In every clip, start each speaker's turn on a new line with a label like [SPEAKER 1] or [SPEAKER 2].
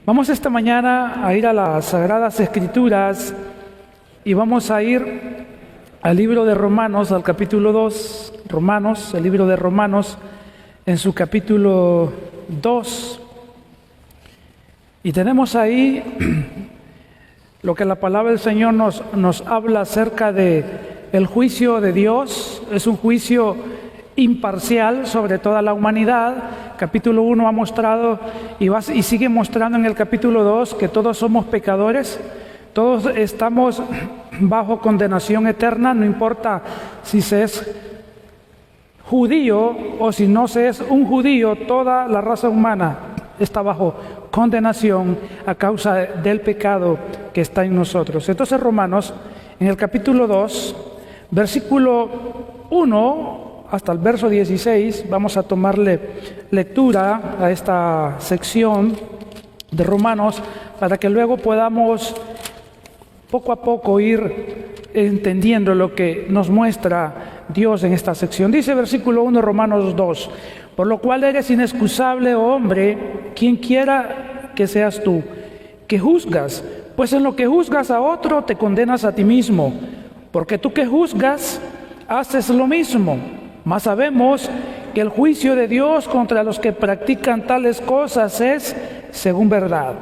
[SPEAKER 1] Vamos esta mañana a ir a las Sagradas Escrituras y vamos a ir al libro de Romanos, al capítulo 2, el libro de Romanos, en su capítulo 2. Y tenemos ahí lo que la palabra del Señor nos habla acerca de el juicio de Dios. Es un juicio imparcial sobre toda la humanidad. Capítulo 1 ha mostrado y sigue mostrando en el capítulo 2 que todos somos pecadores, todos estamos bajo condenación eterna, no importa si se es judío o si no se es un judío, toda la raza humana está bajo condenación a causa del pecado que está en nosotros. Entonces Romanos, en el capítulo 2, versículo 1 hasta el verso 16, vamos a tomarle lectura a esta sección de Romanos para que luego podamos poco a poco ir entendiendo lo que nos muestra Dios en esta sección. Dice versículo 1 Romanos 2, por lo cual eres inexcusable, oh hombre, quien quiera que seas tú, que juzgas, pues en lo que juzgas a otro te condenas a ti mismo, porque tú que juzgas haces lo mismo. Mas sabemos que el juicio de Dios contra los que practican tales cosas es según verdad.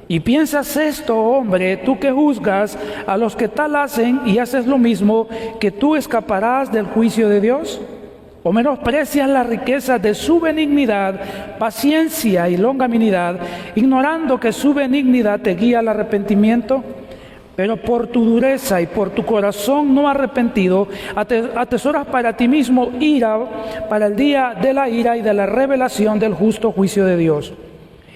[SPEAKER 1] Y piensas esto, hombre, tú que juzgas a los que tal hacen y haces lo mismo, que tú escaparás del juicio de Dios. ¿O menosprecias las riquezas de su benignidad, paciencia y longanimidad, ignorando que su benignidad te guía al arrepentimiento? Pero por tu dureza y por tu corazón no arrepentido, atesoras para ti mismo ira para el día de la ira y de la revelación del justo juicio de Dios,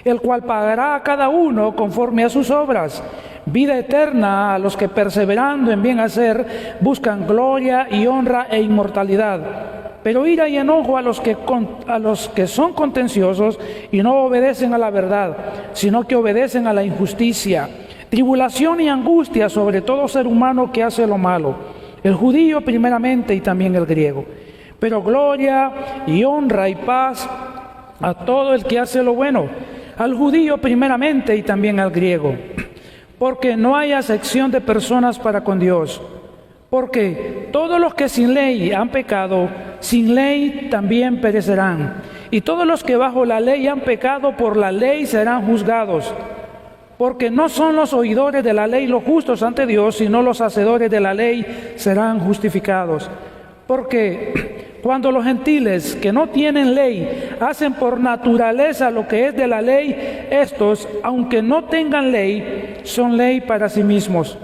[SPEAKER 1] el cual pagará a cada uno conforme a sus obras. Vida eterna a los que perseverando en bien hacer buscan gloria y honra e inmortalidad. Pero ira y enojo a los que son contenciosos y no obedecen a la verdad, sino que obedecen a la injusticia. Tribulación y angustia sobre todo ser humano que hace lo malo, el judío primeramente y también el griego. Pero gloria y honra y paz a todo el que hace lo bueno, al judío primeramente y también al griego. Porque no hay acepción de personas para con Dios. Porque todos los que sin ley han pecado, sin ley también perecerán. Y todos los que bajo la ley han pecado, por la ley serán juzgados. Porque no son los oidores de la ley los justos ante Dios, sino los hacedores de la ley serán justificados. Porque cuando los gentiles que no tienen ley hacen por naturaleza lo que es de la ley, estos, aunque no tengan ley, son ley para sí mismos,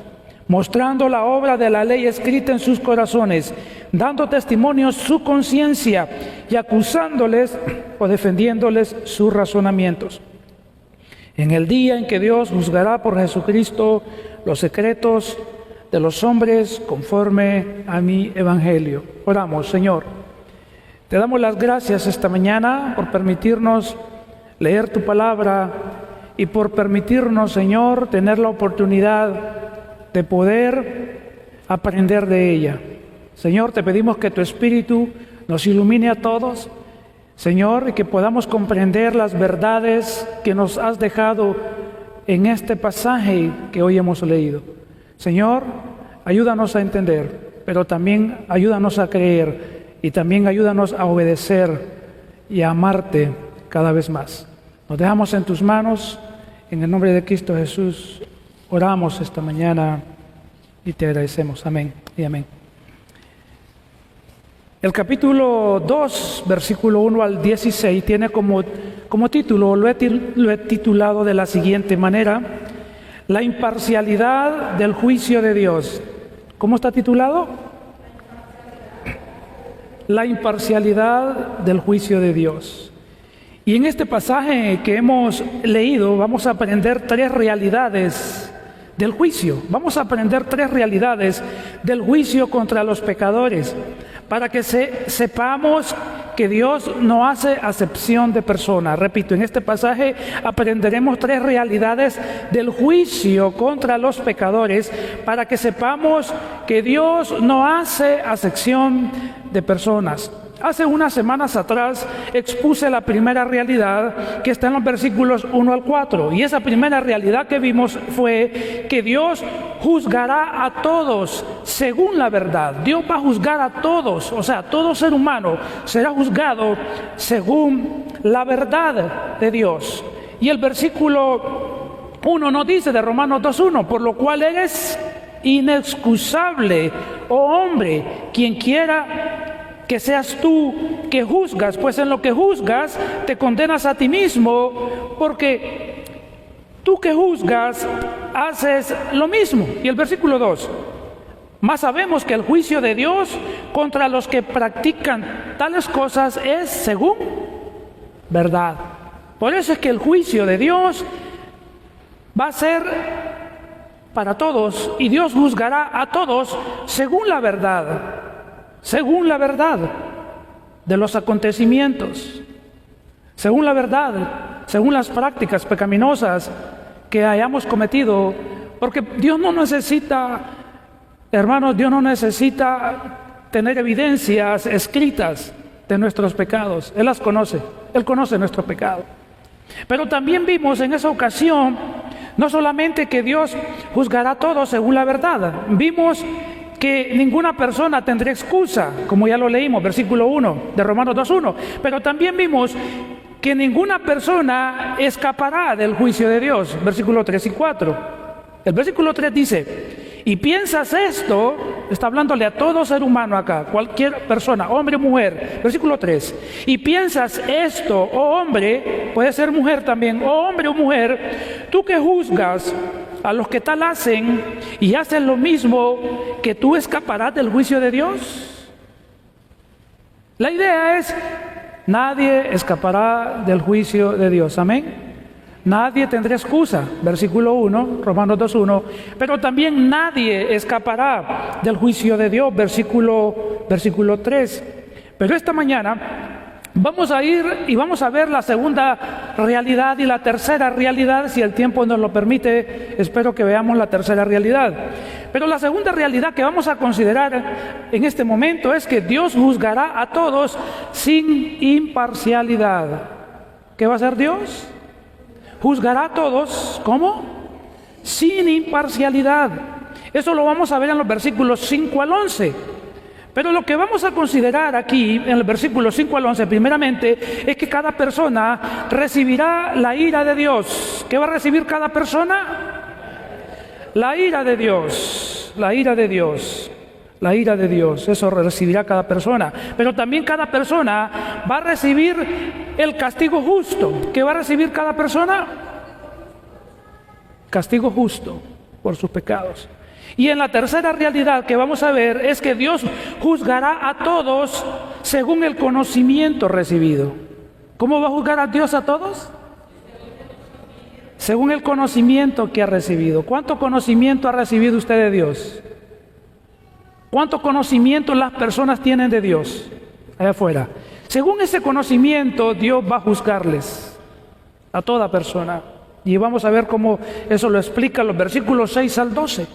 [SPEAKER 1] mostrando la obra de la ley escrita en sus corazones, dando testimonio su conciencia y acusándoles o defendiéndoles sus razonamientos. En el día en que Dios juzgará por Jesucristo los secretos de los hombres conforme a mi evangelio. Oramos, Señor. Te damos las gracias esta mañana por permitirnos leer tu palabra y por permitirnos, Señor, tener la oportunidad de poder aprender de ella. Señor, te pedimos que tu Espíritu nos ilumine a todos, Señor, y que podamos comprender las verdades que nos has dejado en este pasaje que hoy hemos leído. Señor, ayúdanos a entender, pero también ayúdanos a creer y también ayúdanos a obedecer y a amarte cada vez más. Nos dejamos en tus manos, en el nombre de Cristo Jesús, oramos esta mañana y te agradecemos. Amén y amén. El capítulo 2, versículo 1 al 16, tiene como título, lo he titulado de la siguiente manera: la imparcialidad del juicio de Dios. ¿Cómo está titulado? La imparcialidad del juicio de Dios. Y en este pasaje que hemos leído vamos a aprender tres realidades del juicio. Vamos a aprender tres realidades del juicio contra los pecadores, para que sepamos que Dios no hace acepción de personas. Repito, en este pasaje aprenderemos tres realidades del juicio contra los pecadores, para que sepamos que Dios no hace acepción de personas. Hace unas semanas atrás expuse la primera realidad que está en los versículos 1 al 4. Y esa primera realidad que vimos fue que Dios juzgará a todos según la verdad. Dios va a juzgar a todos, o sea, todo ser humano será juzgado según la verdad de Dios. Y el versículo 1 nos dice de Romanos 2:1, por lo cual eres inexcusable, oh hombre, quien quiera que seas tú que juzgas, pues en lo que juzgas te condenas a ti mismo, porque tú que juzgas haces lo mismo. Y el versículo 2, mas sabemos que el juicio de Dios contra los que practican tales cosas es según verdad. Por eso es que el juicio de Dios va a ser para todos, y Dios juzgará a todos según la verdad de los acontecimientos, según la verdad, según las prácticas pecaminosas que hayamos cometido, porque Dios no necesita, hermanos, Dios no necesita tener evidencias escritas de nuestros pecados. Él las conoce, Él conoce nuestro pecado. Pero también vimos en esa ocasión, no solamente que Dios juzgará a todos según la verdad, vimos que ninguna persona tendrá excusa, como ya lo leímos, versículo 1 de Romanos 2:1, pero también vimos que ninguna persona escapará del juicio de Dios, versículo 3 y 4. El versículo 3 dice, y piensas esto, está hablándole a todo ser humano acá, cualquier persona, hombre o mujer, versículo 3, y piensas esto, oh hombre, puede ser mujer también, oh hombre o mujer, tú que juzgas a los que tal hacen y hacen lo mismo, que tú escaparás del juicio de Dios. La idea es, nadie escapará del juicio de Dios, amén. Nadie tendrá excusa, versículo 1, Romanos 2:1, pero también nadie escapará del juicio de Dios, versículo 3. Pero esta mañana vamos a ir y vamos a ver la segunda realidad y la tercera realidad, si el tiempo nos lo permite, espero que veamos la tercera realidad. Pero la segunda realidad que vamos a considerar en este momento es que Dios juzgará a todos sin imparcialidad. ¿Qué va a hacer Dios? Juzgará a todos, ¿cómo? Sin imparcialidad. Eso lo vamos a ver en los versículos 5 al 11. Pero lo que vamos a considerar aquí, en el versículo 5 al 11, primeramente, es que cada persona recibirá la ira de Dios. ¿Qué va a recibir cada persona? La ira de Dios, la ira de Dios, la ira de Dios. Eso recibirá cada persona. Pero también cada persona va a recibir el castigo justo. ¿Qué va a recibir cada persona? Castigo justo por sus pecados. Y en la tercera realidad que vamos a ver es que Dios juzgará a todos según el conocimiento recibido. ¿Cómo va a juzgar a Dios a todos? Según el conocimiento que ha recibido. ¿Cuánto conocimiento ha recibido usted de Dios? ¿Cuánto conocimiento las personas tienen de Dios allá afuera? Según ese conocimiento, Dios va a juzgarles a toda persona. Y vamos a ver cómo eso lo explica los versículos 6 al 12.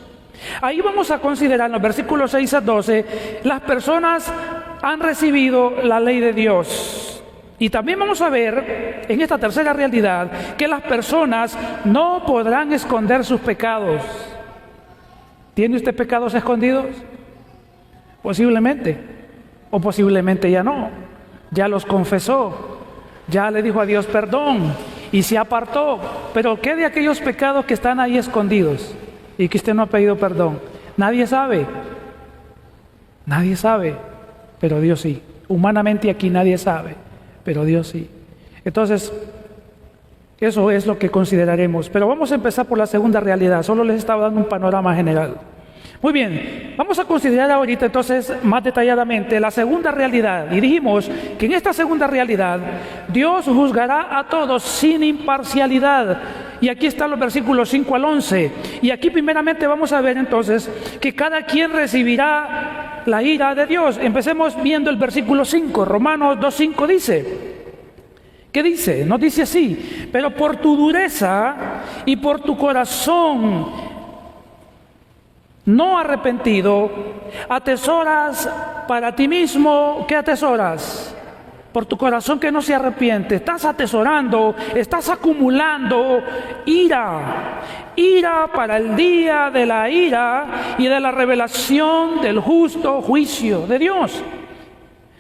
[SPEAKER 1] Ahí vamos a considerar en los versículos 6 al 12, las personas han recibido la ley de Dios. Y también vamos a ver en esta tercera realidad que las personas no podrán esconder sus pecados. ¿Tiene usted pecados escondidos? Posiblemente, o posiblemente ya no. Ya los confesó, ya le dijo a Dios perdón y se apartó. Pero ¿qué de aquellos pecados que están ahí escondidos y que usted no ha pedido perdón? Nadie sabe, pero Dios sí. Humanamente aquí nadie sabe, pero Dios sí. Entonces, eso es lo que consideraremos. Pero vamos a empezar por la segunda realidad. Solo les estaba dando un panorama general. Muy bien, vamos a considerar ahorita entonces más detalladamente la segunda realidad. Y dijimos que en esta segunda realidad Dios juzgará a todos sin imparcialidad. Y aquí están los versículos 5 al 11. Y aquí primeramente vamos a ver entonces que cada quien recibirá la ira de Dios. Empecemos viendo el versículo 5. Romanos 2:5 dice... ¿Qué dice? Nos dice así: pero por tu dureza y por tu corazón no arrepentido, atesoras para ti mismo, ¿qué atesoras? Por tu corazón que no se arrepiente, estás atesorando, estás acumulando ira. Ira para el día de la ira y de la revelación del justo juicio de Dios.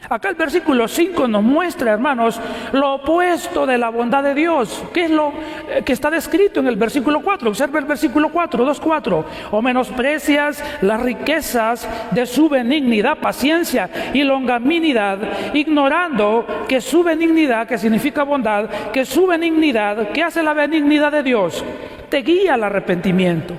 [SPEAKER 1] Acá el versículo 5 nos muestra, hermanos, lo opuesto de la bondad de Dios. ¿Qué es lo que está descrito en el versículo 4? Observa el versículo 4, 2:4. O menosprecias las riquezas de su benignidad, paciencia y longanimidad, ignorando que su benignidad, que significa bondad, que su benignidad, ¿qué hace la benignidad de Dios? Te guía al arrepentimiento.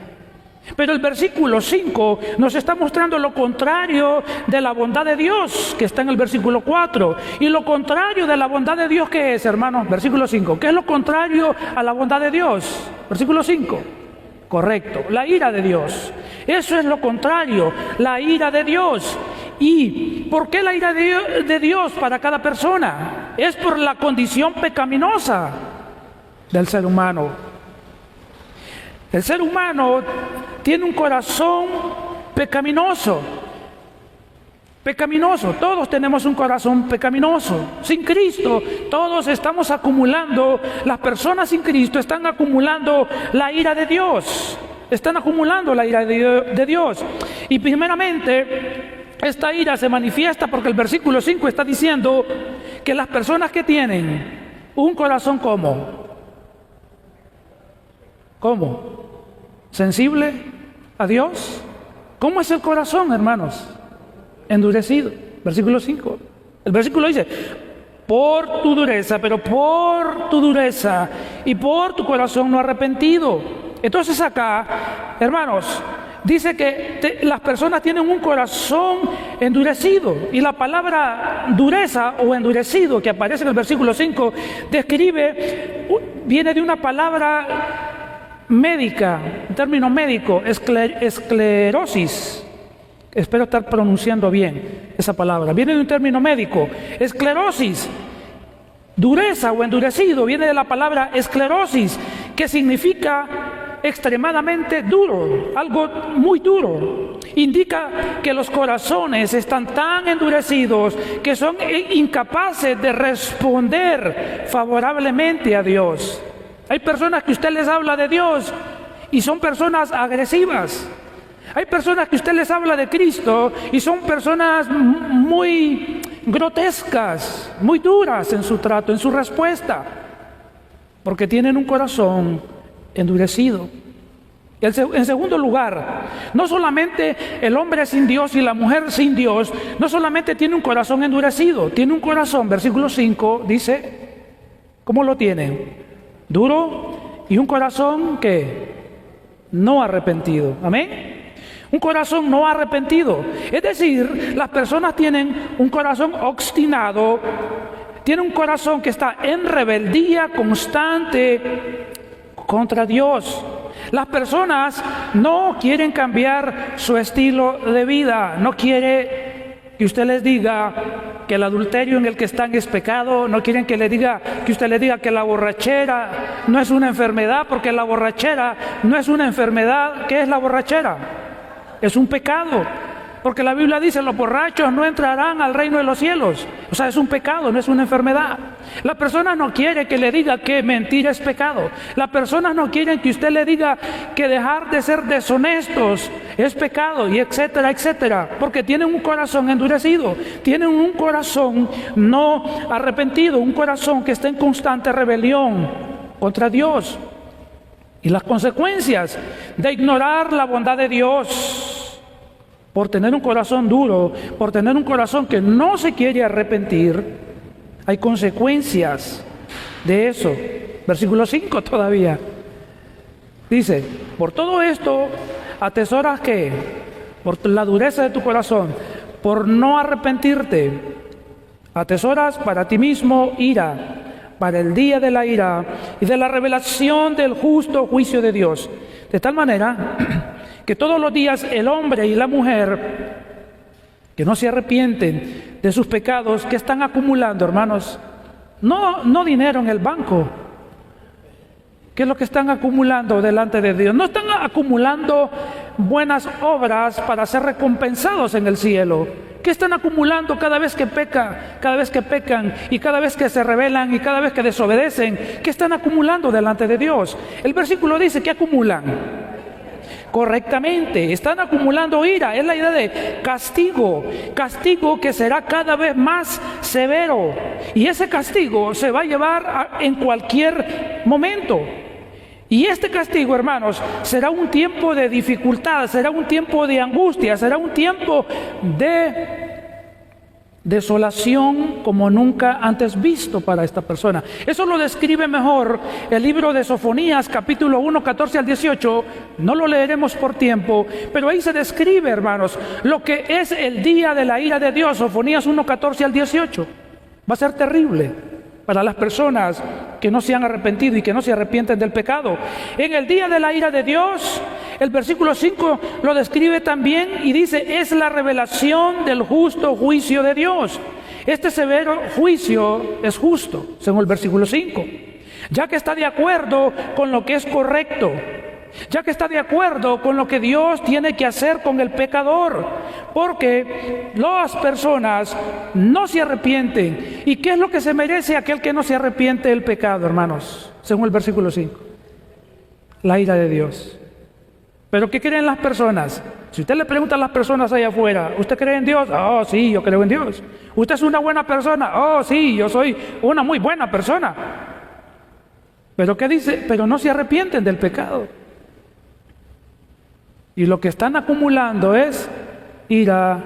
[SPEAKER 1] Pero el versículo 5 nos está mostrando lo contrario de la bondad de Dios, que está en el versículo 4. Y lo contrario de la bondad de Dios, ¿qué es, hermanos? Versículo 5. ¿Qué es lo contrario a la bondad de Dios? Versículo 5. Correcto, la ira de Dios. Eso es lo contrario, la ira de Dios. ¿Y por qué la ira de Dios para cada persona? Es por la condición pecaminosa del ser humano. El ser humano tiene un corazón pecaminoso. Pecaminoso, todos tenemos un corazón pecaminoso. Sin Cristo, todos estamos acumulando, las personas sin Cristo están acumulando la ira de Dios. Están acumulando la ira de Dios. Y primeramente, esta ira se manifiesta porque el versículo 5 está diciendo que las personas que tienen un corazón ¿cómo? ¿Sensible a Dios? ¿Cómo es el corazón, hermanos? Endurecido. Versículo 5. El versículo dice, por tu dureza, pero por tu dureza y por tu corazón no arrepentido. Entonces acá, hermanos, dice que las personas tienen un corazón endurecido. Y la palabra dureza o endurecido que aparece en el versículo 5 viene de una palabra médica, un término médico, esclerosis. Espero estar pronunciando bien esa palabra. Viene de un término médico, esclerosis. Dureza o endurecido viene de la palabra esclerosis, que significa extremadamente duro, algo muy duro. Indica que los corazones están tan endurecidos que son incapaces de responder favorablemente a Dios. Hay personas que usted les habla de Dios y son personas agresivas. Hay personas que usted les habla de Cristo y son personas muy grotescas, muy duras en su trato, en su respuesta, porque tienen un corazón endurecido. En segundo lugar, no solamente el hombre sin Dios y la mujer sin Dios, no solamente tiene un corazón endurecido, tiene un corazón, versículo 5 dice, ¿cómo lo tienen? Duro y un corazón que no arrepentido. Amén. Un corazón no arrepentido. Es decir, las personas tienen un corazón obstinado, tienen un corazón que está en rebeldía constante contra Dios. Las personas no quieren cambiar su estilo de vida, no quiere que usted les diga que el adulterio en el que están es pecado, no quieren que usted le diga que la borrachera no es una enfermedad, porque la borrachera no es una enfermedad. ¿Qué es la borrachera? Es un pecado, porque la Biblia dice, los borrachos no entrarán al reino de los cielos. O sea, es un pecado, no es una enfermedad. La persona no quiere que le diga que mentir es pecado. Las personas no quieren que usted le diga que dejar de ser deshonestos es pecado, y etcétera, etcétera. Porque tienen un corazón endurecido, tienen un corazón no arrepentido, un corazón que está en constante rebelión contra Dios. Y las consecuencias de ignorar la bondad de Dios, por tener un corazón duro, por tener un corazón que no se quiere arrepentir, hay consecuencias de eso. Versículo 5 todavía. Dice, por todo esto, atesoras que, por la dureza de tu corazón, por no arrepentirte, atesoras para ti mismo ira, para el día de la ira y de la revelación del justo juicio de Dios. De tal manera que todos los días el hombre y la mujer que no se arrepienten de sus pecados, que están acumulando, hermanos, no dinero en el banco. ¿Qué es lo que están acumulando delante de Dios? No están acumulando buenas obras para ser recompensados en el cielo. ¿Qué están acumulando cada vez que pecan y cada vez que se rebelan y cada vez que desobedecen? ¿Qué están acumulando delante de Dios? El versículo dice que acumulan correctamente, están acumulando ira. Es la idea de castigo que será cada vez más severo, y ese castigo se va a llevar en cualquier momento. Y este castigo, hermanos, será un tiempo de dificultad, será un tiempo de angustia, será un tiempo de desolación como nunca antes visto para esta persona. Eso lo describe mejor el libro de Sofonías, capítulo 1, 14 al 18. No lo leeremos por tiempo, pero ahí se describe, hermanos, lo que es el día de la ira de Dios. Sofonías 1, 14 al 18. Va a ser terrible para las personas que no se han arrepentido y que no se arrepienten del pecado. En el día de la ira de Dios, el versículo 5 lo describe también y dice: es la revelación del justo juicio de Dios. Este severo juicio es justo, según el versículo 5, ya que está de acuerdo con lo que es correcto, ya que está de acuerdo con lo que Dios tiene que hacer con el pecador, porque las personas no se arrepienten. ¿Y qué es lo que se merece aquel que no se arrepiente del pecado, hermanos? Según el versículo 5, la ira de Dios. ¿Pero qué creen las personas? Si usted le pregunta a las personas allá afuera: ¿usted cree en Dios? Oh, sí, yo creo en Dios. ¿Usted es una buena persona? Oh, sí, yo soy una muy buena persona. ¿Pero qué dice? Pero no se arrepienten del pecado. Y lo que están acumulando es ira,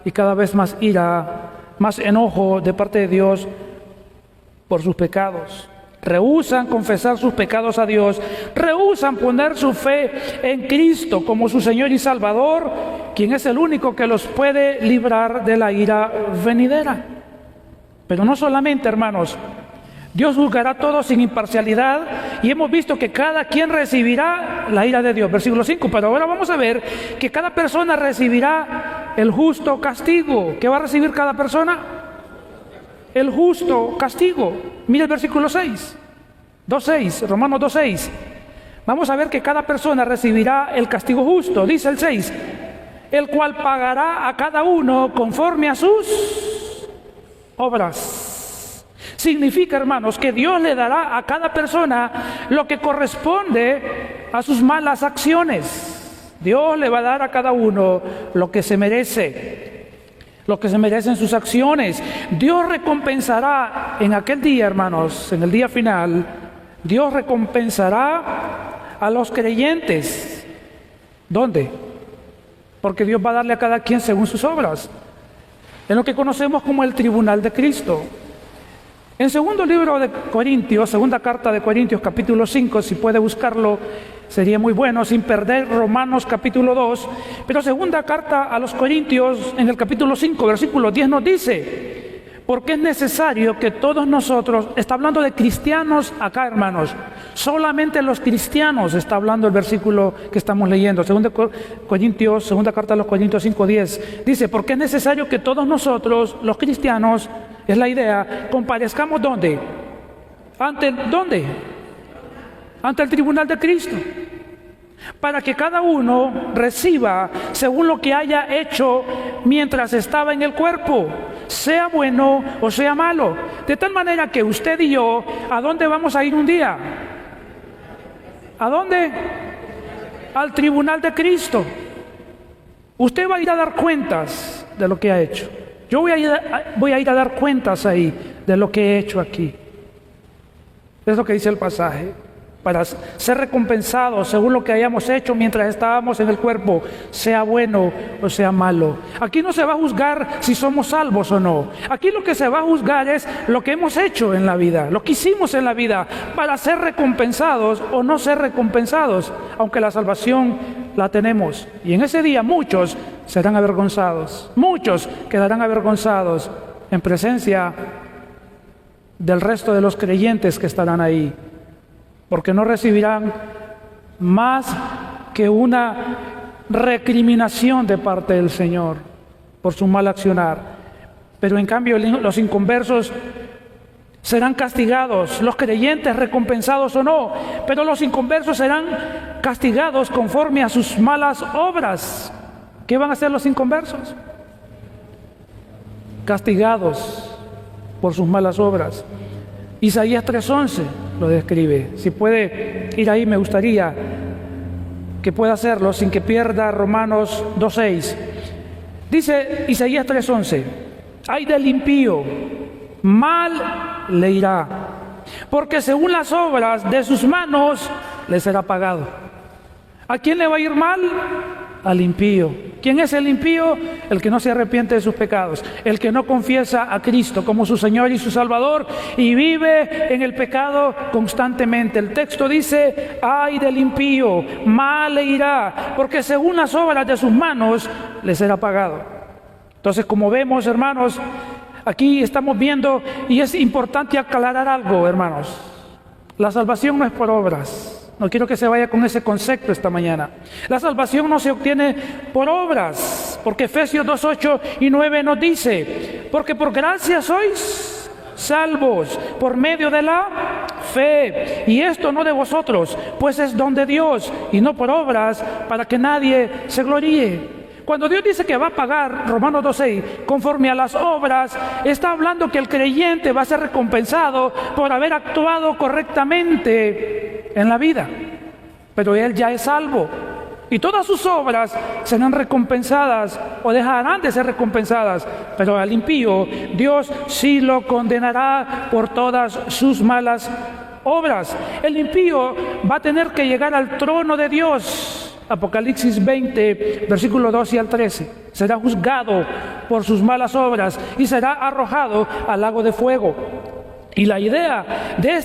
[SPEAKER 1] y cada vez más ira, más enojo de parte de Dios por sus pecados. Rehúsan confesar sus pecados a Dios, rehúsan poner su fe en Cristo como su Señor y Salvador, quien es el único que los puede librar de la ira venidera. Pero no solamente, hermanos, Dios juzgará a todos sin imparcialidad, y hemos visto que cada quien recibirá la ira de Dios, versículo 5, pero ahora vamos a ver que cada persona recibirá el justo castigo. ¿Qué va a recibir cada persona? El justo castigo. Mira el versículo 6, 2:6, Romanos 2:6. Vamos a ver que cada persona recibirá el castigo justo. Dice el 6, el cual pagará a cada uno conforme a sus obras. Significa, hermanos, que Dios le dará a cada persona lo que corresponde a sus malas acciones. Dios le va a dar a cada uno lo que se merece, lo que se merecen sus acciones. Dios recompensará en aquel día, hermanos, en el día final. Dios recompensará a los creyentes. ¿Dónde? Porque Dios va a darle a cada quien según sus obras, en lo que conocemos como el tribunal de Cristo. En segundo libro de Corintios, segunda carta de Corintios, capítulo 5, si puede buscarlo, sería muy bueno, sin perder Romanos capítulo 2, pero segunda carta a los Corintios, en el capítulo 5, versículo 10 nos dice: porque es necesario que todos nosotros, está hablando de cristianos acá, hermanos, solamente los cristianos está hablando el versículo que estamos leyendo, segunda carta a los Corintios 5:10, dice: porque es necesario que todos nosotros, los cristianos, es la idea, comparezcamos ¿dónde? ¿Dónde? Ante el tribunal de Cristo, para que cada uno reciba según lo que haya hecho mientras estaba en el cuerpo, sea bueno o sea malo. De tal manera que usted y yo, ¿a dónde vamos a ir un día? ¿A dónde? Al tribunal de Cristo. Usted va a ir a dar cuentas de lo que ha hecho. Yo voy a ir a dar cuentas ahí de lo que he hecho aquí. Es lo que dice el pasaje. Para ser recompensados según lo que hayamos hecho mientras estábamos en el cuerpo, sea bueno o sea malo. Aquí no se va a juzgar si somos salvos o no. Aquí lo que se va a juzgar es lo que hemos hecho en la vida, lo que hicimos en la vida, para ser recompensados o no ser recompensados, aunque la salvación la tenemos. Y en ese día muchos serán avergonzados, muchos quedarán avergonzados en presencia del resto de los creyentes que estarán ahí, porque no recibirán más que una recriminación de parte del Señor por su mal accionar. Pero en cambio los inconversos serán castigados, los creyentes recompensados o no, pero los inconversos serán castigados conforme a sus malas obras. ¿Qué van a hacer los inconversos? castigados por sus malas obras. Isaías 3:11 lo describe. Si puede ir ahí, me gustaría que pueda hacerlo sin que pierda Romanos 2:6. Dice Isaías 3:11: ay del impío, mal le irá, porque según las obras de sus manos le será pagado. ¿A quién le va a ir mal? Al impío. ¿Quién es el impío? El que no se arrepiente de sus pecados, el que no confiesa a Cristo como su Señor y su Salvador y vive en el pecado constantemente. El texto dice: ay del impío, mal le irá, porque según las obras de sus manos le será pagado. Entonces, como vemos, hermanos, aquí estamos viendo, y es importante aclarar algo, hermanos: la salvación no es por obras. No quiero que se vaya con ese concepto esta mañana. La salvación no se obtiene por obras, porque Efesios 2:8 y 9 nos dice: porque por gracia sois salvos por medio de la fe, y esto no de vosotros, pues es don de Dios, y no por obras, para que nadie se gloríe. Cuando Dios dice que va a pagar, Romanos 2:6, conforme a las obras, está hablando que el creyente va a ser recompensado por haber actuado correctamente en la vida. Pero él ya es salvo, y todas sus obras serán recompensadas o dejarán de ser recompensadas. Pero al impío, Dios sí lo condenará por todas sus malas obras. El impío va a tener que llegar al trono de Dios. Apocalipsis 20, versículos 12 al 13. Será juzgado por sus malas obras y será arrojado al lago de fuego. Y la idea de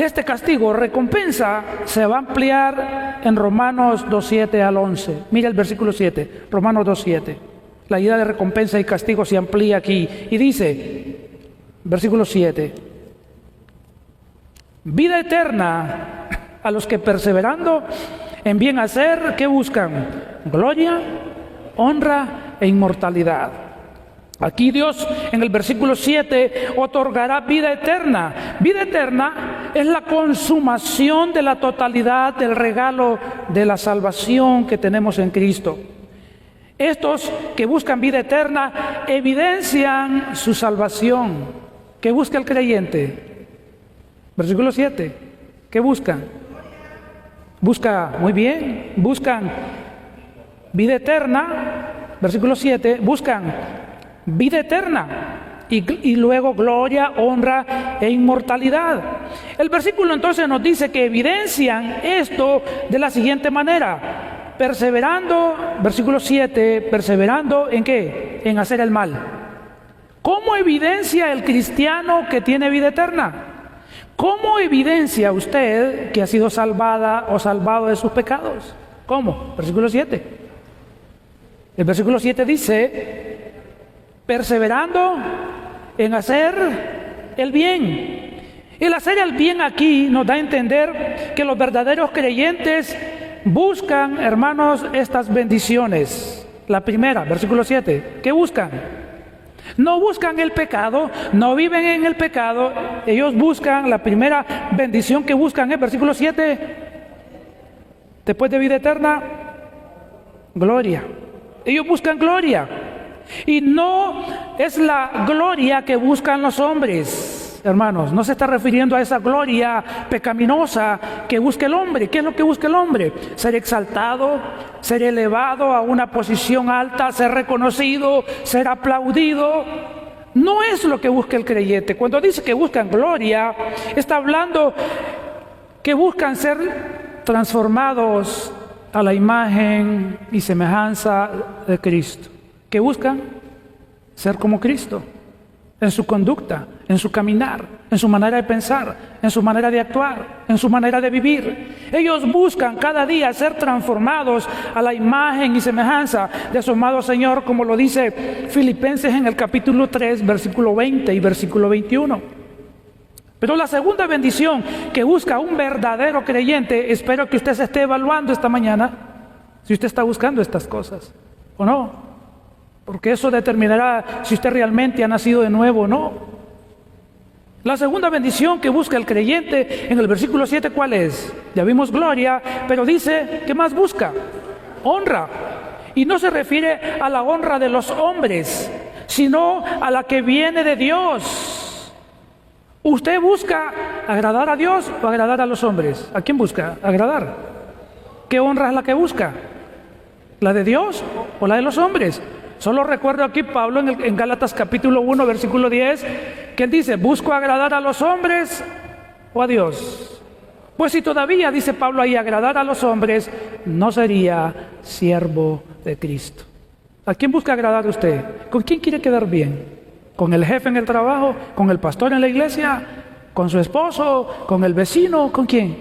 [SPEAKER 1] este castigo, recompensa, se va a ampliar en Romanos 2:7 al 11. Mira el versículo 7, Romanos 2:7. La idea de recompensa y castigo se amplía aquí. Y dice, versículo 7: vida eterna a los que perseverando en bien hacer, ¿qué buscan? Gloria, honra e inmortalidad. Aquí Dios en el versículo 7 otorgará vida eterna. Vida eterna es la consumación de la totalidad del regalo de la salvación que tenemos en Cristo. Estos que buscan vida eterna evidencian su salvación. ¿Qué busca el creyente? Versículo 7. ¿Qué buscan? Muy bien, buscan vida eterna. Versículo 7, buscan vida eterna y luego gloria, honra e inmortalidad. El versículo entonces nos dice que evidencian esto de la siguiente manera: perseverando, versículo 7, perseverando ¿en qué? En hacer el mal. ¿Cómo evidencia el cristiano que tiene vida eterna? ¿Cómo evidencia usted que ha sido salvada o salvado de sus pecados? ¿Cómo? Versículo 7. El versículo 7 dice: perseverando en hacer el bien. El hacer el bien aquí nos da a entender que los verdaderos creyentes buscan, hermanos, estas bendiciones. La primera, versículo 7, ¿qué buscan? No buscan el pecado, no viven en el pecado. Ellos buscan, la primera bendición que buscan es, versículo 7, después de vida eterna, gloria. Ellos buscan gloria. Y no es la gloria que buscan los hombres, hermanos. No se está refiriendo a esa gloria pecaminosa que busca el hombre. ¿Qué es lo que busca el hombre? Ser exaltado, ser elevado a una posición alta, ser reconocido, ser aplaudido. No es lo que busca el creyente. Cuando dice que buscan gloria, está hablando que buscan ser transformados a la imagen y semejanza de Cristo. ¿Qué buscan? Ser como Cristo, en su conducta, en su caminar, en su manera de pensar, en su manera de actuar, en su manera de vivir. Ellos buscan cada día ser transformados a la imagen y semejanza de su amado Señor, como lo dice Filipenses en el capítulo 3, versículo 20 y versículo 21. Pero la segunda bendición que busca un verdadero creyente, espero que usted se esté evaluando esta mañana, si usted está buscando estas cosas o no. Porque eso determinará si usted realmente ha nacido de nuevo o no. La segunda bendición que busca el creyente en el versículo 7, ¿cuál es? Ya vimos gloria, pero dice, ¿qué más busca? Honra. Y no se refiere a la honra de los hombres, sino a la que viene de Dios. ¿Usted busca agradar a Dios o agradar a los hombres? ¿A quién busca agradar? ¿Qué honra es la que busca? ¿La de Dios o la de los hombres? Solo recuerdo aquí Pablo en Gálatas capítulo 1, versículo 10, que él dice, ¿busco agradar a los hombres o a Dios? Pues si todavía, dice Pablo ahí, agradar a los hombres, no sería siervo de Cristo. ¿A quién busca agradar usted? ¿Con quién quiere quedar bien? ¿Con el jefe en el trabajo? ¿Con el pastor en la iglesia? ¿Con su esposo? ¿Con el vecino? ¿Con quién?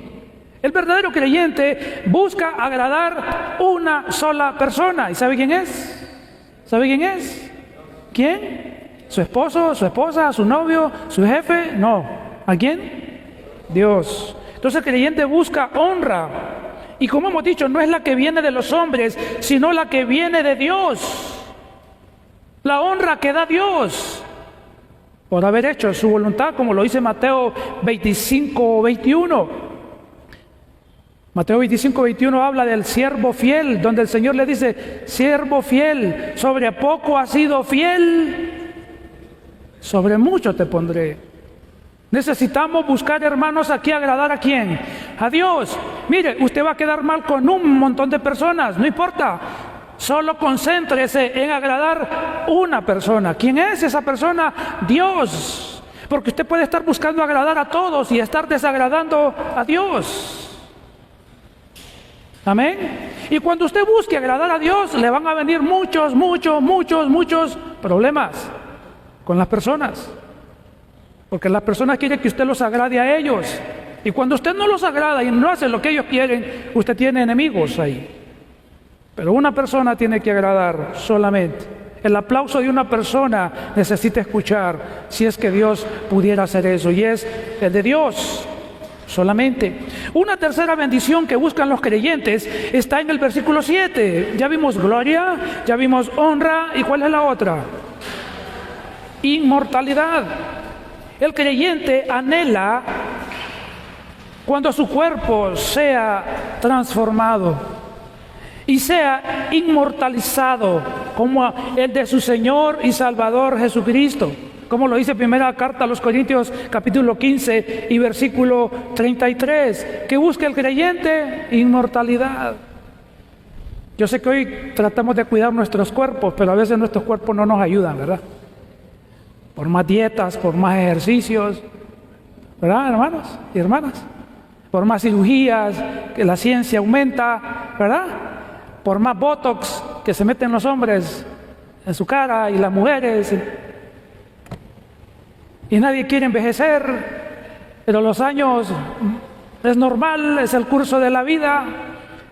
[SPEAKER 1] El verdadero creyente busca agradar una sola persona. ¿Y sabe quién es? ¿Sabe quién es? ¿Quién? ¿Su esposo, su esposa, su novio, su jefe? No. ¿A quién? Dios. Entonces el creyente busca honra. Y como hemos dicho, no es la que viene de los hombres, sino la que viene de Dios. La honra que da Dios por haber hecho su voluntad, como lo dice Mateo 25, 21. Mateo 25, 21 habla del siervo fiel, donde el Señor le dice, siervo fiel, sobre poco has sido fiel, sobre mucho te pondré. Necesitamos buscar, hermanos, aquí agradar ¿a quién? A Dios. Mire, usted va a quedar mal con un montón de personas, no importa. Solo concéntrese en agradar una persona. ¿Quién es esa persona? Dios. Porque usted puede estar buscando agradar a todos y estar desagradando a Dios. Amén. Y cuando usted busque agradar a Dios, le van a venir muchos problemas con las personas. Porque las personas quieren que usted los agrade a ellos. Y cuando usted no los agrada y no hace lo que ellos quieren, usted tiene enemigos ahí. Pero una persona tiene que agradar solamente. El aplauso de una persona necesita escuchar, si es que Dios pudiera hacer eso, y es el de Dios solamente. Una tercera bendición que buscan los creyentes está en el versículo 7. Ya vimos gloria, ya vimos honra, ¿y cuál es la otra? Inmortalidad. El creyente anhela cuando su cuerpo sea transformado y sea inmortalizado como el de su Señor y Salvador Jesucristo, como lo dice primera carta a los Corintios capítulo 15 y versículo 33, que busca el creyente inmortalidad. Yo sé que hoy tratamos de cuidar nuestros cuerpos, pero a veces nuestros cuerpos no nos ayudan, ¿verdad? Por más dietas, por más ejercicios, ¿verdad, hermanos y hermanas? Por más cirugías, que la ciencia aumenta, ¿verdad? Por más botox que se meten los hombres en su cara y las mujeres. Y nadie quiere envejecer, pero los años es normal, es el curso de la vida.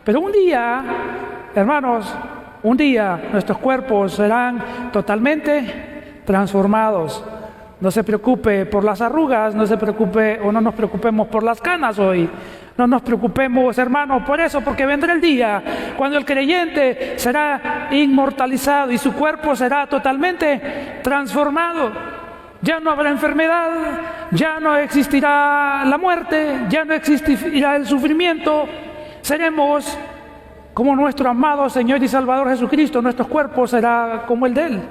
[SPEAKER 1] Pero un día, hermanos, un día nuestros cuerpos serán totalmente transformados. No se preocupe por las arrugas, no se preocupe o no nos preocupemos por las canas hoy. No nos preocupemos, hermanos, por eso, porque vendrá el día cuando el creyente será inmortalizado y su cuerpo será totalmente transformado. Ya no habrá enfermedad, ya no existirá la muerte, ya no existirá el sufrimiento. Seremos como nuestro amado Señor y Salvador Jesucristo, nuestro cuerpo será como el de Él.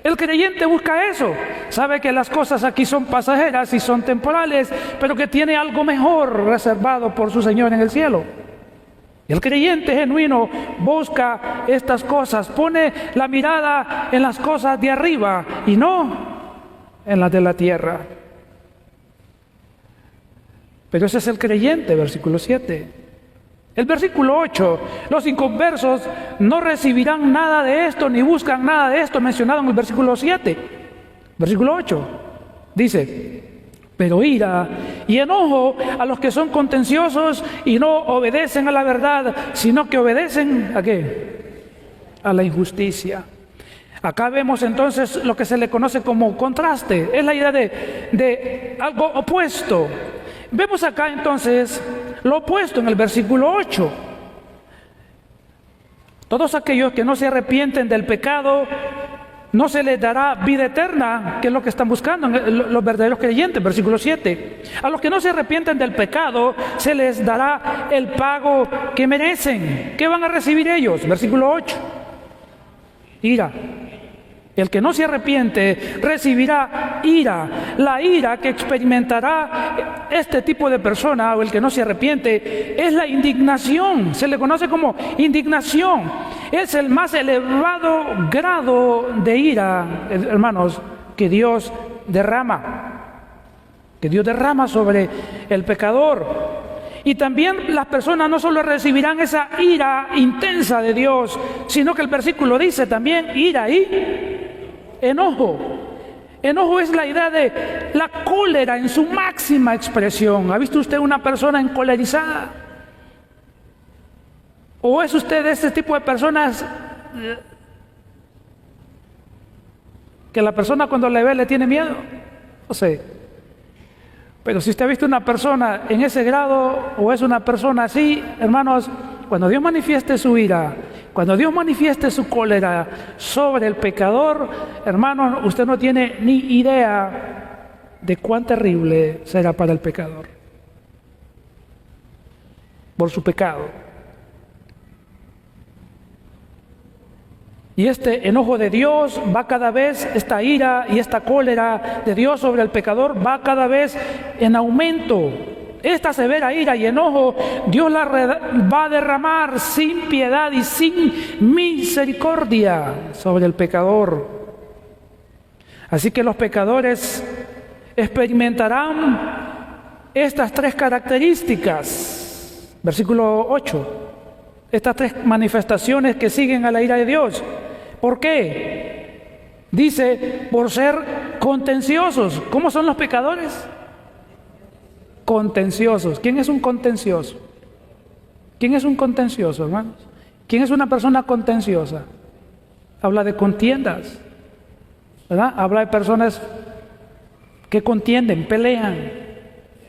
[SPEAKER 1] El creyente busca eso, sabe que las cosas aquí son pasajeras y son temporales, pero que tiene algo mejor reservado por su Señor en el cielo. Y el creyente genuino busca estas cosas, pone la mirada en las cosas de arriba y no en las de la tierra. Pero ese es el creyente, versículo 7. El versículo 8, los inconversos no recibirán nada de esto, ni buscan nada de esto, mencionado en el versículo 7. Versículo 8, dice, pero ira y enojo a los que son contenciosos y no obedecen a la verdad, sino que obedecen ¿a qué? A la injusticia. Acá vemos entonces lo que se le conoce como contraste, es la idea de algo opuesto. Vemos acá entonces lo opuesto en el versículo 8. Todos aquellos que no se arrepienten del pecado, no se les dará vida eterna, que es lo que están buscando los verdaderos creyentes, versículo 7. A los que no se arrepienten del pecado, se les dará el pago que merecen. ¿Qué van a recibir ellos? Versículo 8. Ira, El que no se arrepiente recibirá ira. La ira que experimentará este tipo de persona o el que no se arrepiente es la indignación. Se le conoce como indignación. Es el más elevado grado de ira, hermanos, que Dios derrama. Que Dios derrama sobre el pecador. Y también las personas no solo recibirán esa ira intensa de Dios, sino que el versículo dice también ira y enojo. Enojo es la idea de la cólera en su máxima expresión. ¿Ha visto usted una persona encolerizada? ¿O es usted de este tipo de personas que la persona cuando le ve le tiene miedo? No sé. Pero si usted ha visto una persona en ese grado o es una persona así, hermanos, cuando Dios manifieste su ira, cuando Dios manifieste su cólera sobre el pecador, hermanos, usted no tiene ni idea de cuán terrible será para el pecador por su pecado. Y este enojo de Dios va cada vez, esta ira y esta cólera de Dios sobre el pecador va cada vez en aumento. Esta severa ira y enojo Dios la va a derramar sin piedad y sin misericordia sobre el pecador. Así que los pecadores experimentarán estas tres características. Versículo 8. Estas tres manifestaciones que siguen a la ira de Dios. ¿Por qué? Dice, por ser contenciosos. ¿Cómo son los pecadores? Contenciosos. ¿Quién es un contencioso? ¿Quién es un contencioso, hermanos? ¿Quién es una persona contenciosa? Habla de contiendas, ¿verdad? Habla de personas que contienden, pelean,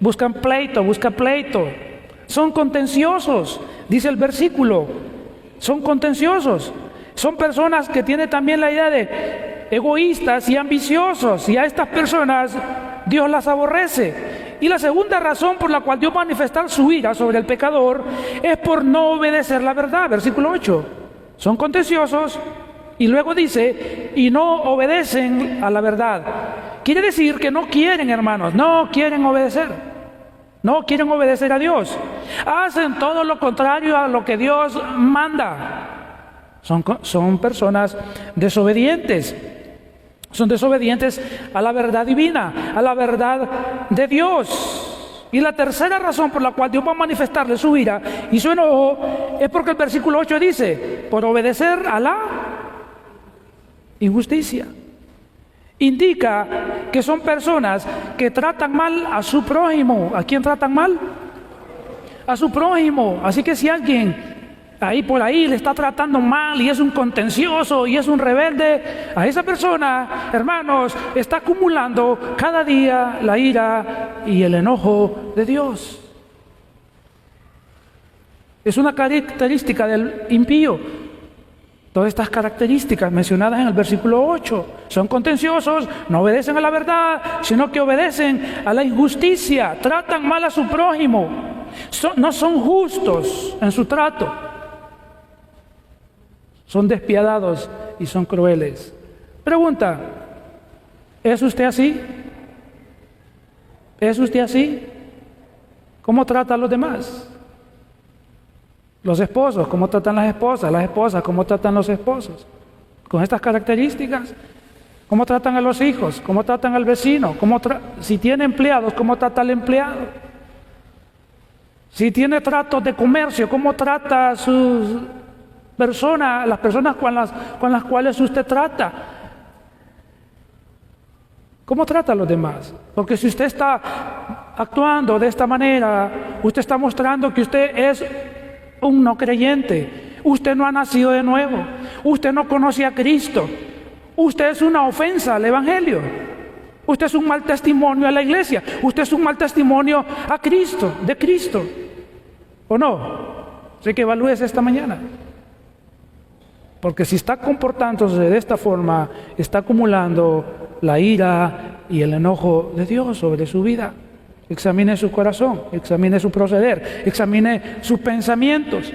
[SPEAKER 1] buscan pleito, buscan pleito. Son contenciosos, dice el versículo. Son contenciosos. Son personas que tienen también la idea de egoístas y ambiciosos. Y a estas personas Dios las aborrece. Y la segunda razón por la cual Dios va a manifestar su ira sobre el pecador es por no obedecer la verdad. Versículo 8. Son contenciosos y luego dice, y no obedecen a la verdad. Quiere decir que no quieren, hermanos, no quieren obedecer. No quieren obedecer a Dios. Hacen todo lo contrario a lo que Dios manda. Son personas desobedientes. Son desobedientes a la verdad divina, a la verdad de Dios. Y la tercera razón por la cual Dios va a manifestarle su ira y su enojo es porque el versículo 8 dice, por obedecer a la injusticia. Indica que son personas que tratan mal a su prójimo. ¿A quién tratan mal? A su prójimo. Así que si alguien ahí por ahí le está tratando mal y es un contencioso y es un rebelde, a esa persona, hermanos, está acumulando cada día la ira y el enojo de Dios. Es una característica del impío. Todas estas características mencionadas en el versículo 8 son contenciosos, no obedecen a la verdad, sino que obedecen a la injusticia, tratan mal a su prójimo, no son justos en su trato, son despiadados y son crueles. Pregunta, ¿es usted así? ¿Es usted así? ¿Cómo trata a los demás? Los esposos, ¿cómo tratan las esposas, ¿cómo tratan los esposos? Con estas características, ¿cómo tratan a los hijos? ¿Cómo tratan al vecino? Si tiene empleados, ¿cómo trata al empleado? Si tiene tratos de comercio, ¿cómo trata a sus personas, las personas con las cuales usted trata? ¿Cómo trata a los demás? Porque si usted está actuando de esta manera, usted está mostrando que usted es un no creyente, usted no ha nacido de nuevo, usted no conoce a Cristo, usted es una ofensa al Evangelio, usted es un mal testimonio a la iglesia, usted es un mal testimonio a Cristo, de Cristo, ¿o no? Así que evalúese esta mañana, porque si está comportándose de esta forma, está acumulando la ira y el enojo de Dios sobre su vida. Examine su corazón, examine su proceder, examine sus pensamientos.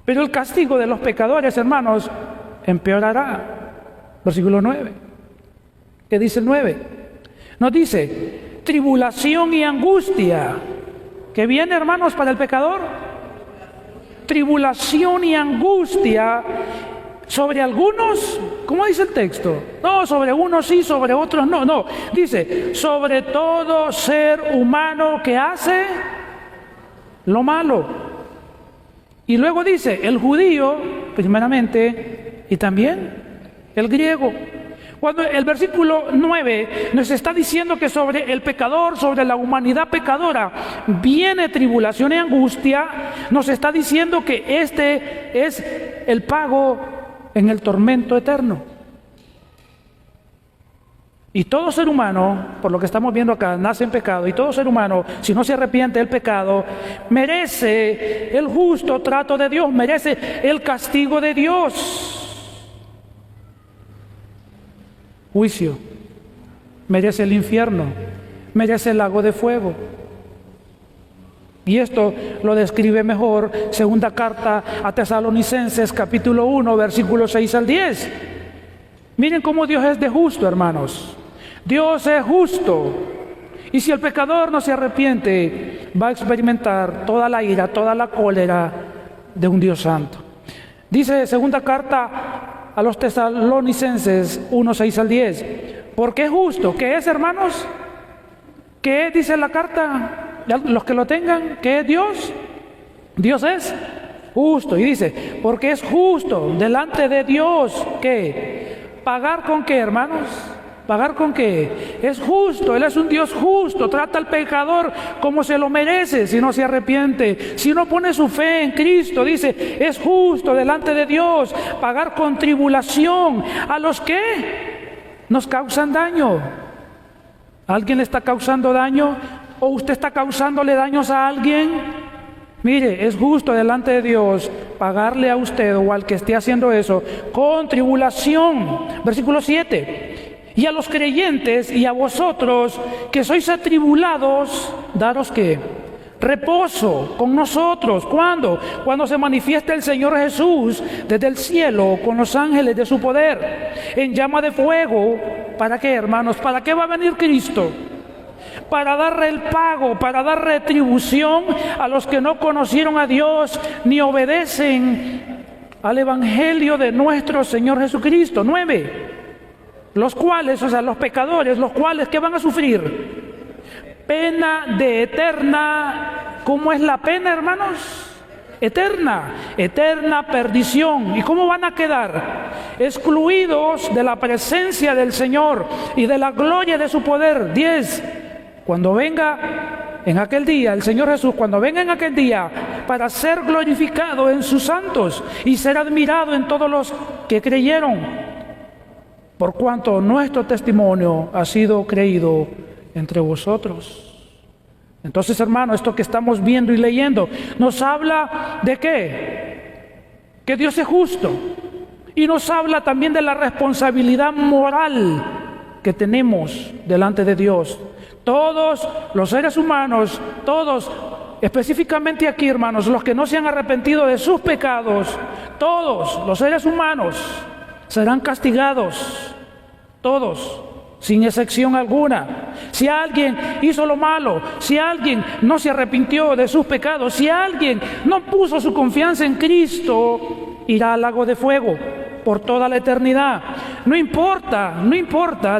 [SPEAKER 1] Pero el castigo de los pecadores, hermanos, empeorará. versículo 9. ¿Qué dice el 9? Nos dice, tribulación y angustia. ¿Qué viene, hermanos, para el pecador? Tribulación y angustia sobre algunos. ¿Cómo dice el texto? No, sobre unos sí, sobre otros no. No, dice, sobre todo ser humano que hace lo malo. Y luego dice, el judío, primeramente, y también el griego. Cuando el versículo 9 nos está diciendo que sobre el pecador, sobre la humanidad pecadora, viene tribulación y angustia, nos está diciendo que este es el pago en el tormento eterno. Y todo ser humano, por lo que estamos viendo acá, nace en pecado, y todo ser humano, si no se arrepiente del pecado, merece el justo trato de Dios, merece el castigo de Dios. Juicio, merece el infierno, merece el lago de fuego. Y esto lo describe mejor segunda carta a Tesalonicenses, capítulo 1, versículos 6 al 10. Miren cómo Dios es de justo, hermanos. Dios es justo. Y si el pecador no se arrepiente, va a experimentar toda la ira, toda la cólera de un Dios santo. Dice segunda carta a los Tesalonicenses 1, 6 al 10. Porque es justo. ¿Qué es, hermanos? ¿Qué dice la carta? Los que lo tengan, ¿qué es Dios? Dios es justo. Y dice, porque es justo delante de Dios. ¿Qué? ¿Pagar con qué, hermanos? ¿Pagar con qué? Es justo, Él es un Dios justo, trata al pecador como se lo merece si no se arrepiente, si no pone su fe en Cristo. Dice, es justo delante de Dios pagar con tribulación a los que nos causan daño. ¿Alguien le está causando daño? ¿O usted está causándole daños a alguien? Mire, es justo delante de Dios pagarle a usted o al que esté haciendo eso con tribulación. Versículo 7. Y a los creyentes y a vosotros que sois atribulados, daros ¿qué? Reposo con nosotros. ¿Cuándo? Cuando se manifieste el Señor Jesús desde el cielo con los ángeles de su poder en llama de fuego. ¿Para qué, hermanos? ¿Para qué va a venir Cristo? Para dar el pago, para dar retribución a los que no conocieron a Dios ni obedecen al Evangelio de nuestro Señor Jesucristo. 9. Los cuales, o sea, los pecadores, los cuales, ¿qué van a sufrir? Pena de eterna. ¿Cómo es la pena, hermanos? Eterna perdición. ¿Y cómo van a quedar? Excluidos de la presencia del Señor y de la gloria de su poder. 10. Cuando venga en aquel día, el Señor Jesús, cuando venga en aquel día, para ser glorificado en sus santos y ser admirado en todos los que creyeron, por cuanto nuestro testimonio ha sido creído entre vosotros. Entonces, hermano, esto que estamos viendo y leyendo nos habla de ¿qué? Que Dios es justo. Y nos habla también de la responsabilidad moral que tenemos delante de Dios. Todos los seres humanos, todos, específicamente aquí, hermanos, los que no se han arrepentido de sus pecados, todos los seres humanos serán castigados, todos, sin excepción alguna. Si alguien hizo lo malo, si alguien no se arrepintió de sus pecados, si alguien no puso su confianza en Cristo, irá al lago de fuego por toda la eternidad. No importa,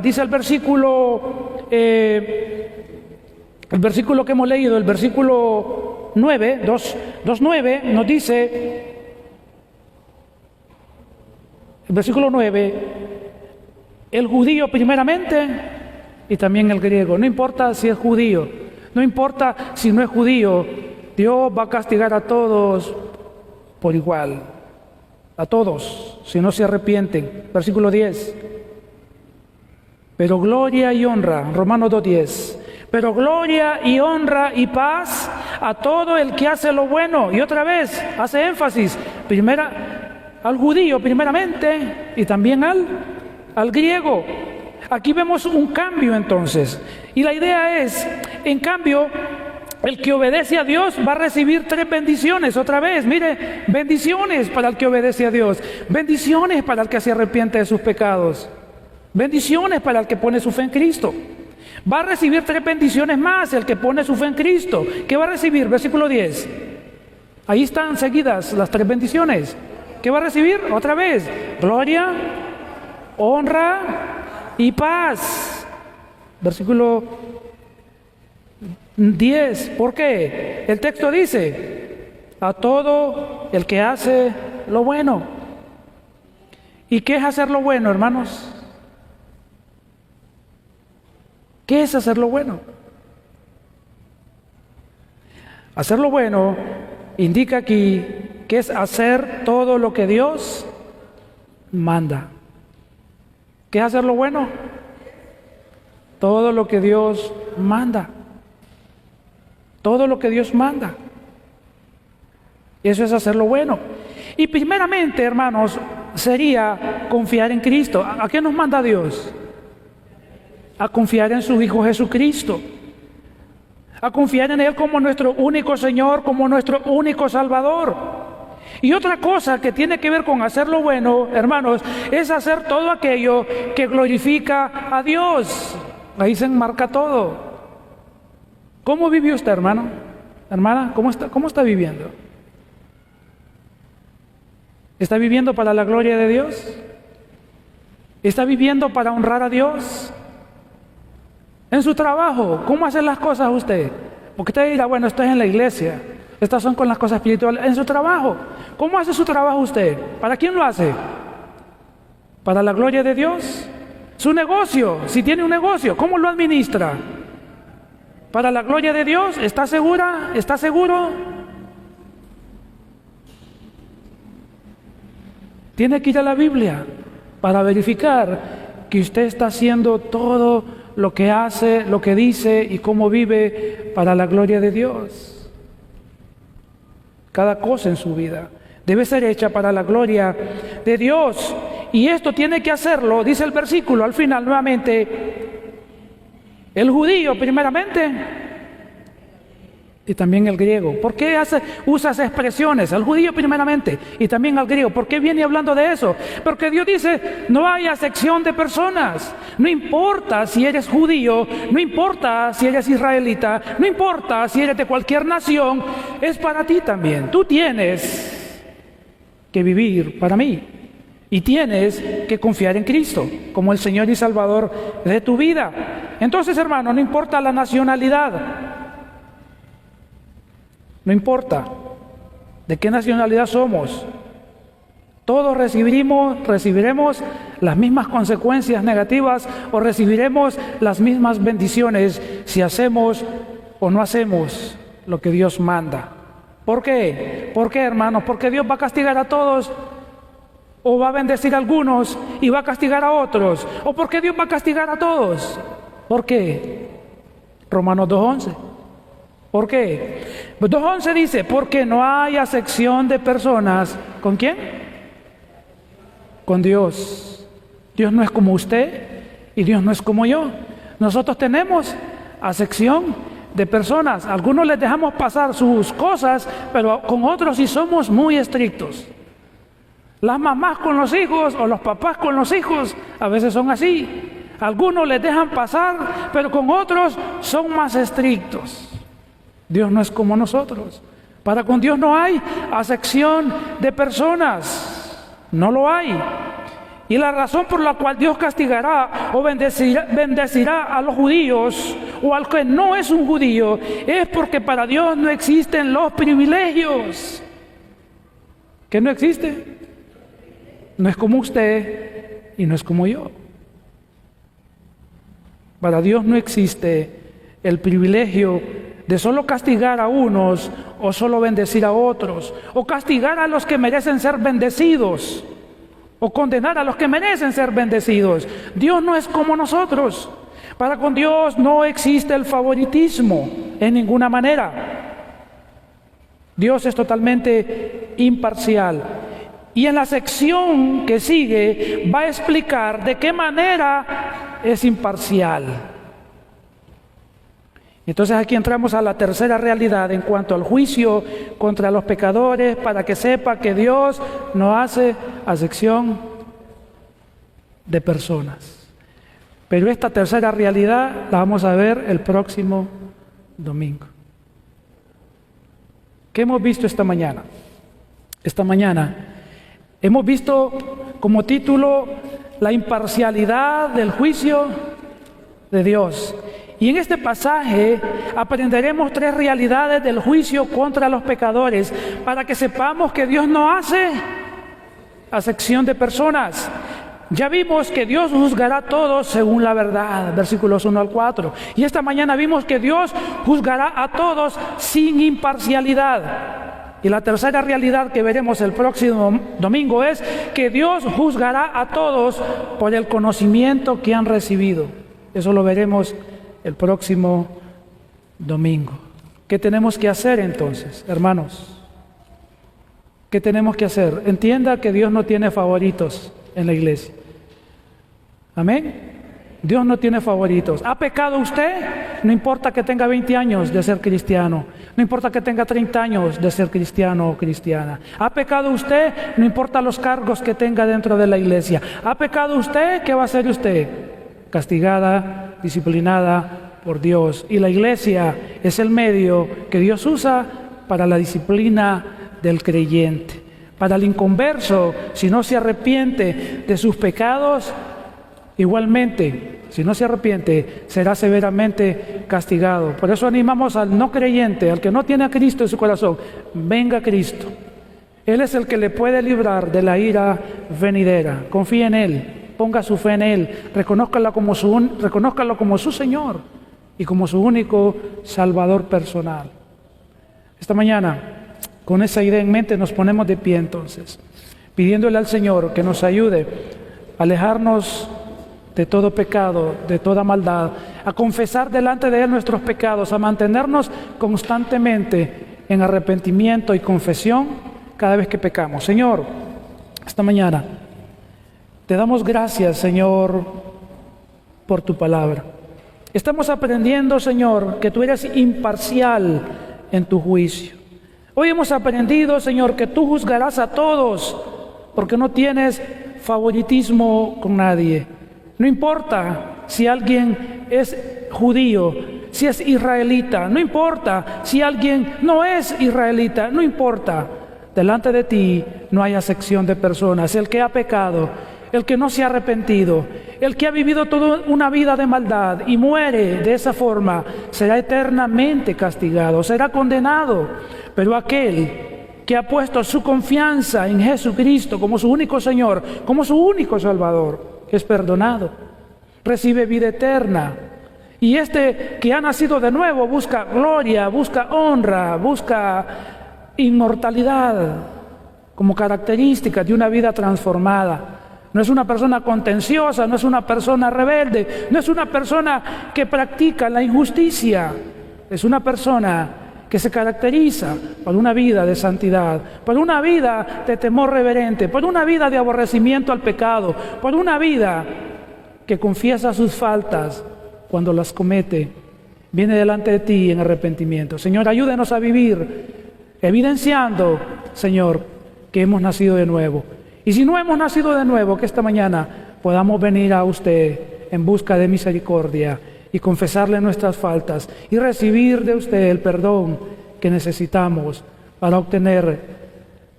[SPEAKER 1] dice el versículo que hemos leído, el versículo 9, 2:9, nos dice, el versículo 9, el judío primeramente y también el griego. No importa si es judío, no importa si no es judío, Dios va a castigar a todos por igual, a todos, si no se arrepienten. Versículo 10. Pero gloria y honra, Romanos 2:10. Pero gloria y honra y paz a todo el que hace lo bueno. Y otra vez hace énfasis, al judío primeramente y también al griego. Aquí vemos un cambio entonces. Y la idea es, en cambio, el que obedece a Dios va a recibir 3 bendiciones. Otra vez, mire, bendiciones para el que obedece a Dios, bendiciones para el que se arrepiente de sus pecados, bendiciones para el que pone su fe en Cristo. Va a recibir 3 bendiciones más el que pone su fe en Cristo. ¿Qué va a recibir? Versículo 10. Ahí están seguidas las 3 bendiciones. ¿Qué va a recibir? Otra vez, gloria, honra y paz. Versículo 10. ¿Por qué? El texto dice: a todo el que hace lo bueno. ¿Y qué es hacer lo bueno, hermanos? ¿Qué es hacer lo bueno? Hacer lo bueno indica aquí que es hacer todo lo que Dios manda. ¿Qué es hacer lo bueno? Todo lo que Dios manda. Todo lo que Dios manda. Eso es hacer lo bueno. Y primeramente, hermanos, sería confiar en Cristo. ¿A qué nos manda Dios? A confiar en su Hijo Jesucristo, a confiar en Él como nuestro único Señor, como nuestro único Salvador. Y otra cosa que tiene que ver con hacer lo bueno, hermanos, es hacer todo aquello que glorifica a Dios. Ahí se enmarca todo. ¿Cómo vive usted, hermano? Hermana, ¿cómo está viviendo? ¿Está viviendo para la gloria de Dios? ¿Está viviendo para honrar a Dios? En su trabajo, ¿cómo hacen las cosas usted? Porque usted dirá, bueno, esto es en la iglesia, estas son con las cosas espirituales. En su trabajo, ¿cómo hace su trabajo usted? ¿Para quién lo hace? ¿Para la gloria de Dios? Su negocio, si tiene un negocio, ¿cómo lo administra? ¿Para la gloria de Dios? ¿Está segura? ¿Está seguro? Tiene que ir a la Biblia para verificar que usted está haciendo todo lo que hace, lo que dice y cómo vive para la gloria de Dios. Cada cosa en su vida debe ser hecha para la gloria de Dios. Y esto tiene que hacerlo, dice el versículo al final nuevamente, el judío primeramente y también el griego. ¿Por qué usa esas expresiones? Al judío primeramente y también al griego. ¿Por qué viene hablando de eso? Porque Dios dice, no hay acepción de personas. No importa si eres judío, no importa si eres israelita, no importa si eres de cualquier nación, es para ti también. Tú tienes que vivir para mí y tienes que confiar en Cristo como el Señor y Salvador de tu vida. Entonces, hermano, no importa la nacionalidad. No importa de qué nacionalidad somos, todos recibiremos las mismas consecuencias negativas o recibiremos las mismas bendiciones si hacemos o no hacemos lo que Dios manda. ¿Por qué? ¿Por qué, hermanos? ¿Porque Dios va a castigar a todos o va a bendecir a algunos y va a castigar a otros? ¿O porque Dios va a castigar a todos? ¿Por qué? Romanos 2:11. ¿Por qué? 2:11 dice, porque no hay acepción de personas. ¿Con quién? Con Dios. Dios no es como usted y Dios no es como yo. Nosotros tenemos acepción de personas. A algunos les dejamos pasar sus cosas, pero con otros sí somos muy estrictos. Las mamás con los hijos o los papás con los hijos a veces son así. Algunos les dejan pasar, pero con otros son más estrictos. Dios no es como nosotros. Para con Dios no hay acepción de personas. No lo hay. Y la razón por la cual Dios castigará o bendecirá a los judíos o al que no es un judío es porque para Dios no existen los privilegios. ¿Qué no existe? No es como usted y no es como yo. Para Dios no existe el privilegio de solo castigar a unos o solo bendecir a otros, o castigar a los que merecen ser bendecidos, o condenar a los que merecen ser bendecidos. Dios no es como nosotros. Para con Dios no existe el favoritismo en ninguna manera. Dios es totalmente imparcial. Y en la sección que sigue va a explicar de qué manera es imparcial. Entonces aquí entramos a la tercera realidad en cuanto al juicio contra los pecadores, para que sepa que Dios no hace acepción de personas. Pero esta tercera realidad la vamos a ver el próximo domingo. ¿Qué hemos visto esta mañana? Esta mañana hemos visto como título la imparcialidad del juicio de Dios. Y en este pasaje aprenderemos 3 realidades del juicio contra los pecadores, para que sepamos que Dios no hace acepción de personas. Ya vimos que Dios juzgará a todos según la verdad, versículos 1 al 4. Y esta mañana vimos que Dios juzgará a todos sin imparcialidad. Y la tercera realidad que veremos el próximo domingo es que Dios juzgará a todos por el conocimiento que han recibido. Eso lo veremos el próximo domingo. ¿Qué tenemos que hacer entonces, hermanos? ¿Qué tenemos que hacer? Entienda que Dios no tiene favoritos en la iglesia. Amén. Dios no tiene favoritos. ¿Ha pecado usted? No importa que tenga 20 años de ser cristiano. No importa que tenga 30 años de ser cristiano o cristiana. ¿Ha pecado usted? No importa los cargos que tenga dentro de la iglesia. ¿Ha pecado usted? ¿Qué va a hacer usted? Castigada, disciplinada por Dios. Y la iglesia es el medio que Dios usa para la disciplina del creyente. Para el inconverso, si no se arrepiente de sus pecados, igualmente, si no se arrepiente, será severamente castigado. Por eso animamos al no creyente, al que no tiene a Cristo en su corazón: venga a Cristo. Él es el que le puede librar de la ira venidera. Confíe en Él. Ponga su fe en Él, reconózcalo como su Señor y como su único Salvador personal. Esta mañana, con esa idea en mente, nos ponemos de pie entonces, pidiéndole al Señor que nos ayude a alejarnos de todo pecado, de toda maldad, a confesar delante de Él nuestros pecados, a mantenernos constantemente en arrepentimiento y confesión cada vez que pecamos. Señor, esta mañana te damos gracias, Señor, por tu palabra. Estamos aprendiendo, Señor, que tú eres imparcial en tu juicio. Hoy hemos aprendido, Señor, que tú juzgarás a todos, porque no tienes favoritismo con nadie. No importa si alguien es judío, si es israelita, no importa si alguien no es israelita, no importa. Delante de ti no hay acepción de personas. El que ha pecado, el que no se ha arrepentido, el que ha vivido toda una vida de maldad y muere de esa forma, será eternamente castigado, será condenado. Pero aquel que ha puesto su confianza en Jesucristo como su único Señor, como su único Salvador, es perdonado, recibe vida eterna. Y este que ha nacido de nuevo busca gloria, busca honra, busca inmortalidad como característica de una vida transformada. No es una persona contenciosa, no es una persona rebelde, no es una persona que practica la injusticia. Es una persona que se caracteriza por una vida de santidad, por una vida de temor reverente, por una vida de aborrecimiento al pecado, por una vida que confiesa sus faltas cuando las comete, viene delante de ti en arrepentimiento. Señor, ayúdenos a vivir evidenciando, Señor, que hemos nacido de nuevo. Y si no hemos nacido de nuevo, que esta mañana podamos venir a usted en busca de misericordia y confesarle nuestras faltas y recibir de usted el perdón que necesitamos para obtener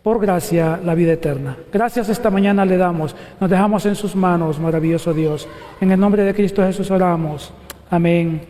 [SPEAKER 1] por gracia la vida eterna. Gracias esta mañana le damos, nos dejamos en sus manos, maravilloso Dios. En el nombre de Cristo Jesús oramos. Amén.